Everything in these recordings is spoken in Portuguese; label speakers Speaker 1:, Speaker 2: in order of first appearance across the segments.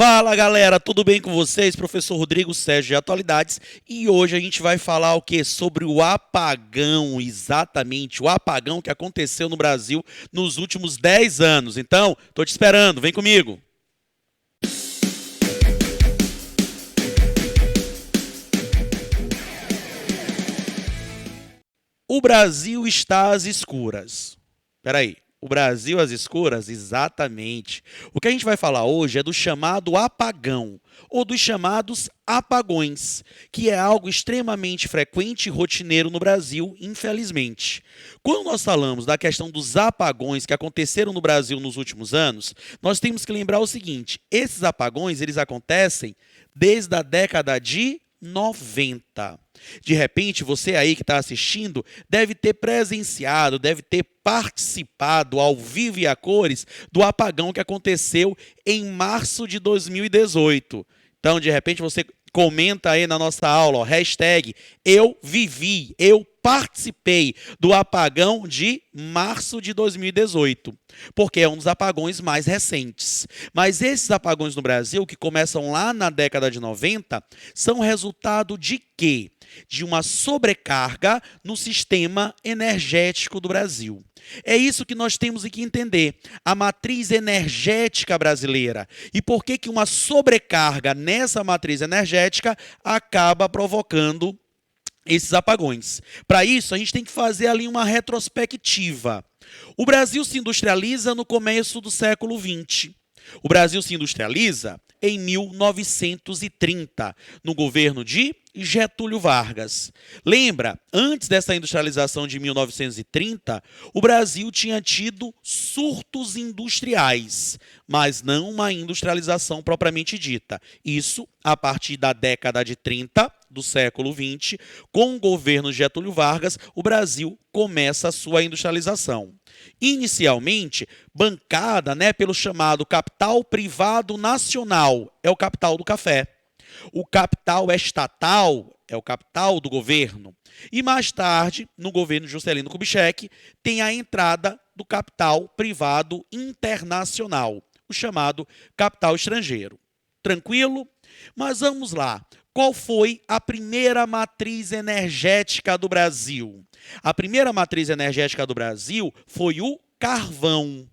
Speaker 1: Fala galera, tudo bem com vocês? Professor Rodrigo Sérgio de Atualidades e hoje a gente vai falar o que? Sobre o apagão, exatamente, o apagão que aconteceu no Brasil nos últimos 10 anos. Então, tô te esperando, vem comigo. O Brasil está às escuras. Espera aí. O Brasil às escuras? Exatamente. O que a gente vai falar hoje é do chamado apagão, ou dos chamados apagões, que é algo extremamente frequente e rotineiro no Brasil, infelizmente. Quando nós falamos da questão dos apagões que aconteceram no Brasil nos últimos anos, nós temos que lembrar o seguinte: esses apagões eles acontecem desde a década de 90. De repente, você aí que está assistindo deve ter presenciado, deve ter participado ao vivo e a cores do apagão que aconteceu em março de 2018. Então, de repente, você comenta aí na nossa aula, ó, hashtag eu vivi, eu participei do apagão de março de 2018, porque é um dos apagões mais recentes. Mas esses apagões no Brasil, que começam lá na década de 90, são resultado de quê? De uma sobrecarga no sistema energético do Brasil. É isso que nós temos que entender, a matriz energética brasileira. E por que uma sobrecarga nessa matriz energética acaba provocando esses apagões? Para isso, a gente tem que fazer ali uma retrospectiva. O Brasil se industrializa no começo do século XX. O Brasil se industrializa em 1930, no governo de Getúlio Vargas. Lembra, antes dessa industrialização de 1930, o Brasil tinha tido surtos industriais, mas não uma industrialização propriamente dita. Isso a partir da década de 30 do século 20, com o governo Getúlio Vargas, o Brasil começa a sua industrialização. Inicialmente, bancada, pelo chamado capital privado nacional, é o capital do café. O capital estatal é o capital do governo. E mais tarde, no governo de Juscelino Kubitschek, tem a entrada do capital privado internacional, o chamado capital estrangeiro. Tranquilo? Mas vamos lá. Qual foi a primeira matriz energética do Brasil? A primeira matriz energética do Brasil foi o carvão.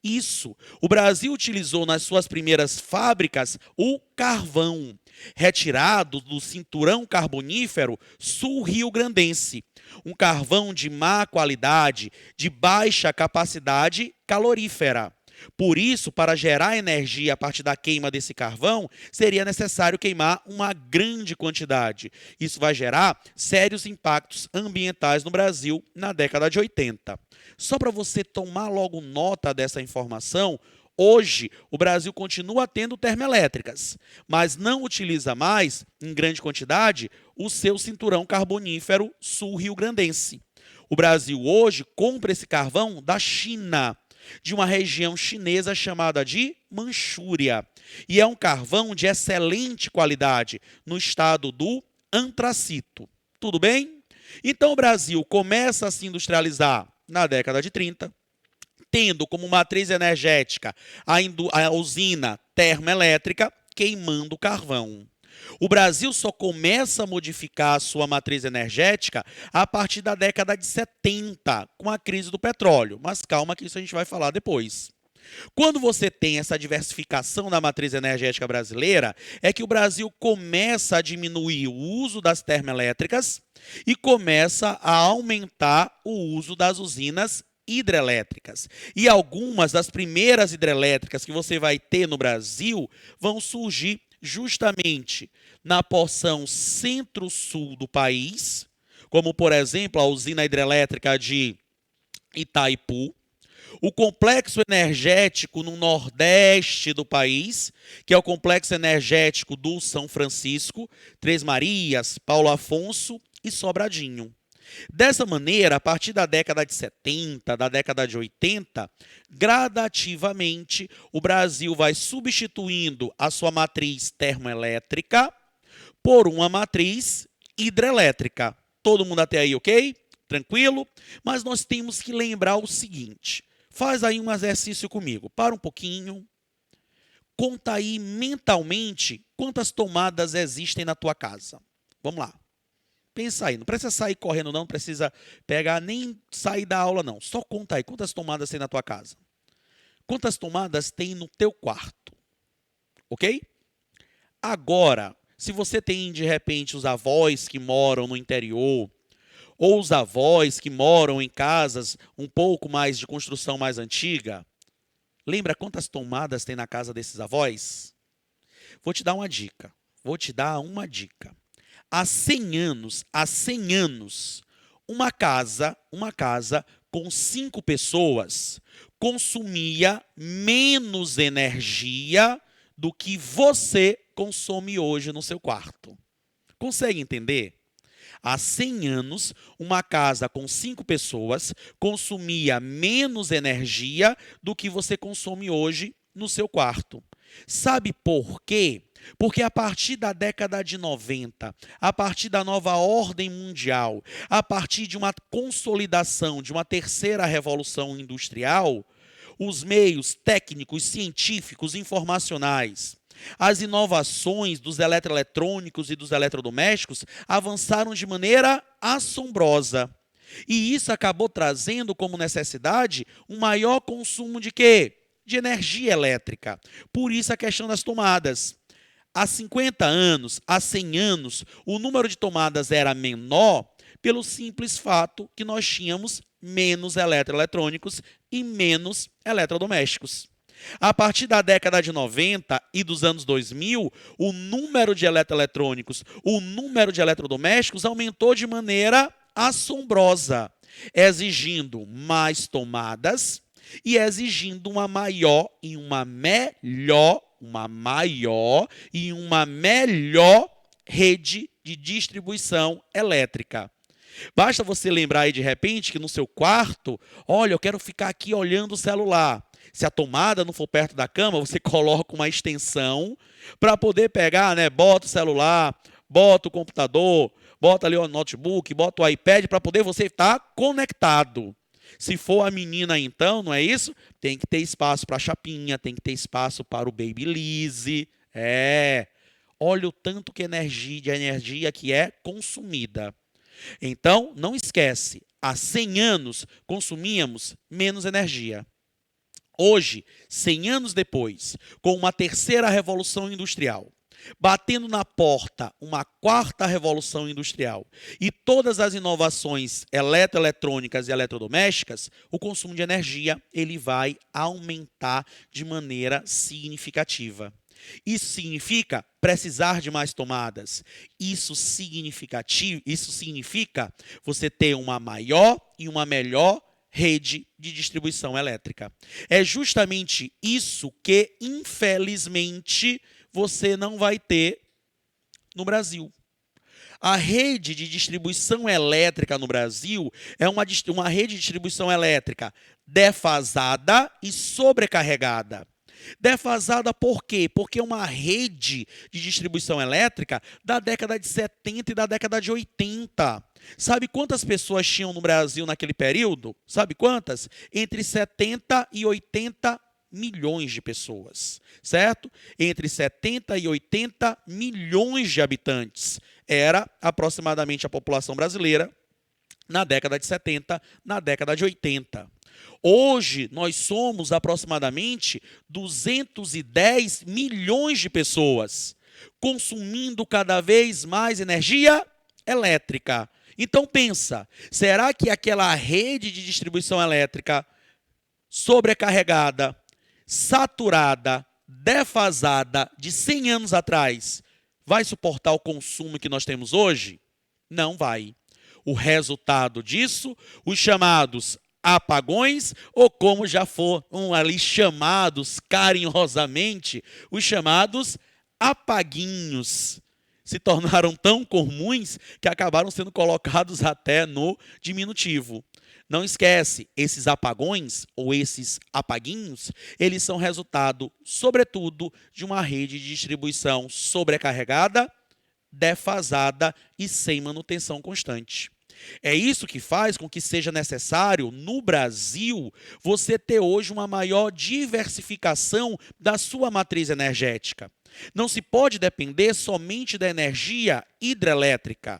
Speaker 1: Isso, o Brasil utilizou nas suas primeiras fábricas o carvão, retirado do cinturão carbonífero sul-rio-grandense. Um carvão de má qualidade, de baixa capacidade calorífera. Por isso, para gerar energia a partir da queima desse carvão, seria necessário queimar uma grande quantidade. Isso vai gerar sérios impactos ambientais no Brasil na década de 80. Só para você tomar logo nota dessa informação, hoje o Brasil continua tendo termoelétricas, mas não utiliza mais, em grande quantidade, o seu cinturão carbonífero sul-rio-grandense. O Brasil hoje compra esse carvão da China, de uma região chinesa chamada de Manchúria. E é um carvão de excelente qualidade, no estado do antracito. Tudo bem? Então o Brasil começa a se industrializar na década de 30, tendo como matriz energética a usina termoelétrica queimando carvão. O Brasil só começa a modificar a sua matriz energética a partir da década de 70, com a crise do petróleo. Mas calma que isso a gente vai falar depois. Quando você tem essa diversificação da matriz energética brasileira, é que o Brasil começa a diminuir o uso das termoelétricas e começa a aumentar o uso das usinas hidrelétricas. E algumas das primeiras hidrelétricas que você vai ter no Brasil vão surgir justamente na porção centro-sul do país, como, por exemplo, a usina hidrelétrica de Itaipu, o complexo energético no nordeste do país, que é o complexo energético do São Francisco, Três Marias, Paulo Afonso e Sobradinho. Dessa maneira, a partir da década de 70, da década de 80, gradativamente o Brasil vai substituindo a sua matriz termoelétrica por uma matriz hidrelétrica. Todo mundo até aí, ok? Tranquilo? Mas nós temos que lembrar o seguinte. Faz aí um exercício comigo. Para um pouquinho. Conta aí mentalmente quantas tomadas existem na tua casa. Vamos lá. Pensa aí, não precisa sair correndo não precisa pegar nem sair da aula não. Só conta aí quantas tomadas tem na tua casa. Quantas tomadas tem no teu quarto. Ok? Agora, se você tem de repente os avós que moram no interior, ou os avós que moram em casas um pouco mais de construção mais antiga, lembra quantas tomadas tem na casa desses avós? Vou te dar uma dica. Há 100 anos, uma casa com 5 pessoas consumia menos energia do que você consome hoje no seu quarto. Consegue entender? Há 100 anos, uma casa com 5 pessoas consumia menos energia do que você consome hoje no seu quarto. Sabe por quê? Porque a partir da década de 90, a partir da nova ordem mundial, a partir de uma consolidação de uma terceira revolução industrial, os meios técnicos, científicos, informacionais, as inovações dos eletroeletrônicos e dos eletrodomésticos avançaram de maneira assombrosa. E isso acabou trazendo como necessidade um maior consumo de quê? De energia elétrica. Por isso a questão das tomadas. Há 50 anos, há 100 anos, o número de tomadas era menor pelo simples fato que nós tínhamos menos eletroeletrônicos e menos eletrodomésticos. A partir da década de 90 e dos anos 2000, o número de eletroeletrônicos, o número de eletrodomésticos aumentou de maneira assombrosa, exigindo mais tomadas e exigindo uma maior e uma melhor rede de distribuição elétrica. Basta você lembrar aí de repente que no seu quarto, olha, eu quero ficar aqui olhando o celular. Se a tomada não for perto da cama, você coloca uma extensão para poder pegar, né? Bota o celular, bota o computador, bota ali o notebook, bota o iPad para poder você estar conectado. Se for a menina então, não é isso? Tem que ter espaço para a chapinha, tem que ter espaço para o Babyliss. Olha o tanto de energia que é consumida. Então, não esquece, há 100 anos consumíamos menos energia. Hoje, 100 anos depois, com uma terceira revolução industrial, batendo na porta uma quarta revolução industrial e todas as inovações eletroeletrônicas e eletrodomésticas, o consumo de energia ele vai aumentar de maneira significativa. Isso significa precisar de mais tomadas. Isso significa você ter uma maior e uma melhor rede de distribuição elétrica. É justamente isso que, infelizmente, você não vai ter no Brasil. A rede de distribuição elétrica no Brasil é uma rede de distribuição elétrica defasada e sobrecarregada. Defasada por quê? Porque é uma rede de distribuição elétrica da década de 70 e da década de 80. Sabe quantas pessoas tinham no Brasil naquele período? Sabe quantas? Entre 70 e 80 milhões de pessoas, certo? Entre 70 e 80 milhões de habitantes. Era aproximadamente a população brasileira na década de 70, na década de 80. Hoje, nós somos aproximadamente 210 milhões de pessoas, consumindo cada vez mais energia elétrica. Então, pensa, será que aquela rede de distribuição elétrica sobrecarregada, saturada, defasada de 100 anos atrás, vai suportar o consumo que nós temos hoje? Não vai. O resultado disso, os chamados apagões, ou como já foram ali chamados carinhosamente, os chamados apaguinhos, se tornaram tão comuns que acabaram sendo colocados até no diminutivo. Não esquece, esses apagões ou esses apaguinhos, eles são resultado, sobretudo, de uma rede de distribuição sobrecarregada, defasada e sem manutenção constante. É isso que faz com que seja necessário, no Brasil, você ter hoje uma maior diversificação da sua matriz energética. Não se pode depender somente da energia hidrelétrica.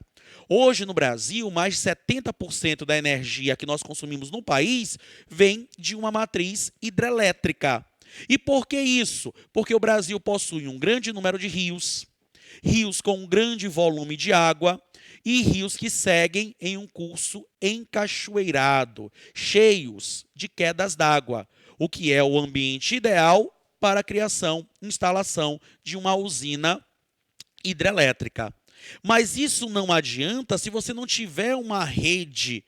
Speaker 1: Hoje, no Brasil, mais de 70% da energia que nós consumimos no país vem de uma matriz hidrelétrica. E por que isso? Porque o Brasil possui um grande número de rios, rios com um grande volume de água e rios que seguem em um curso encachoeirado, cheios de quedas d'água, o que é o ambiente ideal para a criação, instalação de uma usina hidrelétrica. Mas isso não adianta se você não tiver uma rede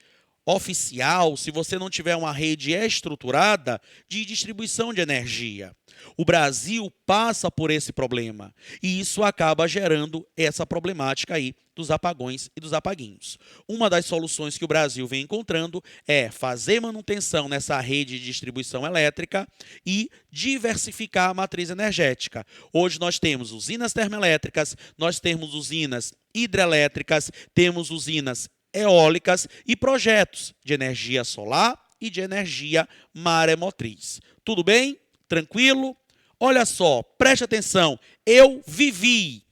Speaker 1: oficial, se você não tiver uma rede estruturada de distribuição de energia. O Brasil passa por esse problema e isso acaba gerando essa problemática aí dos apagões e dos apaguinhos. Uma das soluções que o Brasil vem encontrando é fazer manutenção nessa rede de distribuição elétrica e diversificar a matriz energética. Hoje nós temos usinas termoelétricas, nós temos usinas hidrelétricas, temos usinas eólicas e projetos de energia solar e de energia maremotriz. Tudo bem? Tranquilo? Olha só, preste atenção, eu vivi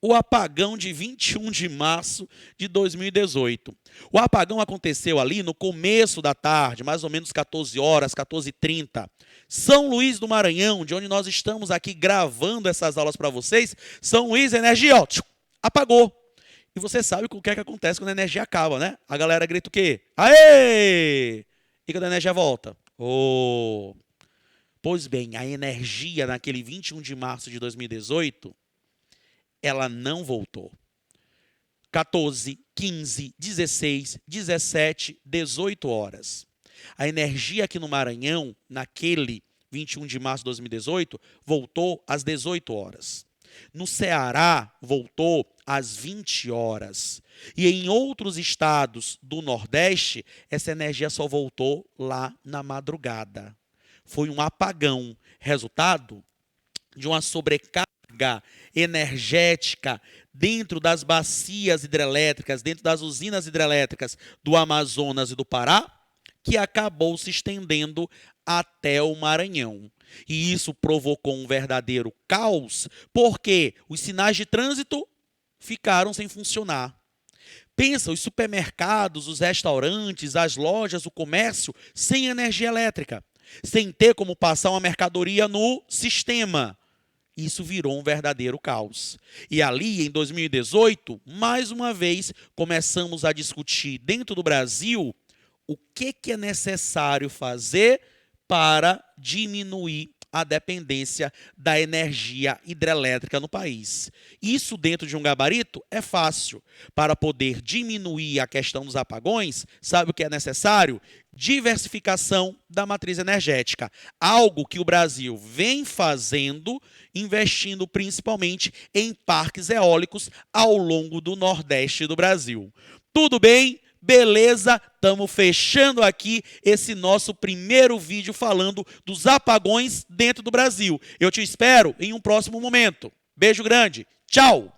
Speaker 1: o apagão de 21 de março de 2018. O apagão aconteceu ali no começo da tarde, mais ou menos 14 horas, 14h30. São Luís do Maranhão, de onde nós estamos aqui gravando essas aulas para vocês, São Luís, energia, ó, apagou. E você sabe o que é que acontece quando a energia acaba, né? A galera grita o quê? Aê! E quando a energia volta? Oh! Pois bem, a energia naquele 21 de março de 2018, ela não voltou. 14, 15, 16, 17, 18 horas. A energia aqui no Maranhão, naquele 21 de março de 2018, voltou às 18 horas. No Ceará, voltou às 20 horas. E em outros estados do Nordeste, essa energia só voltou lá na madrugada. Foi um apagão, resultado de uma sobrecarga energética dentro das bacias hidrelétricas, dentro das usinas hidrelétricas do Amazonas e do Pará, que acabou se estendendo até o Maranhão. E isso provocou um verdadeiro caos, porque os sinais de trânsito ficaram sem funcionar. Pensa, os supermercados, os restaurantes, as lojas, o comércio, sem energia elétrica, sem ter como passar uma mercadoria no sistema. Isso virou um verdadeiro caos. E ali, em 2018, mais uma vez, começamos a discutir dentro do Brasil o que é necessário fazer para diminuir a dependência da energia hidrelétrica no país. Isso dentro de um gabarito é fácil. Para poder diminuir a questão dos apagões, sabe o que é necessário? Diversificação da matriz energética. Algo que o Brasil vem fazendo, investindo principalmente em parques eólicos ao longo do Nordeste do Brasil. Tudo bem? Beleza, estamos fechando aqui esse nosso primeiro vídeo falando dos apagões dentro do Brasil. Eu te espero em um próximo momento. Beijo grande, tchau!